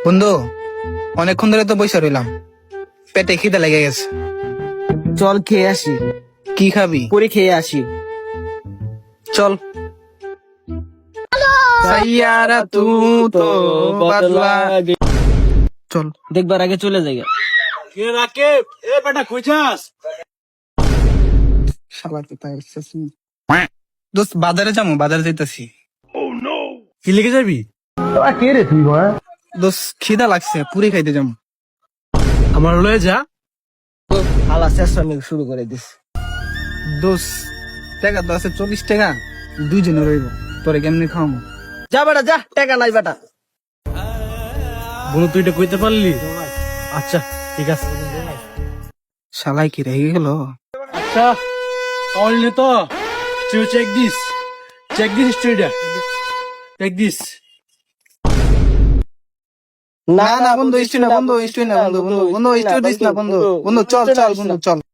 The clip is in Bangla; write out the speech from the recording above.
বন্ধু, অনেকক্ষণ ধরে তো বসে রইলাম, পেটে খিদে লেগে গেছে। চল খেয়ে আসি, কি খাবি? পরে খেয়ে আসি। চল। সাইয়ারা তু তো বদলা। চল। দেখবার আগে চলে যাই। কে রাকিব, এ বেটা কইছাস? শালা কোথায় এসেছি? দোস্ত বাজারে যাবো, বাজারে যাইতাছি। কি লিখে যাবি? দোস্ত খিদা লাগছে, পুরি খাইতে যাবো। আমার লয়ে যা। হালা চেষ্টা শুরু করে দিস। দোস্ত টাকা তো আছে 40 টাকা, দুইজনে রইব, তোরে কেমনি খাওয়াবো? যা বেটা যা, টাকা নাই বেটা। বন্ধু তুই এটা কইতে পারলি? আচ্ছা ঠিক আছে। শালাই কি রেগে গেল? আচ্ছা অনলি তো তুই check this studio check this. না না বন্ধু, স্টুই না বন্ধু, স্টুই না বন্ধু, বন্ধু বন্ধু স্টুই দিস না বন্ধু, বন্ধু চল চল বন্ধু চল।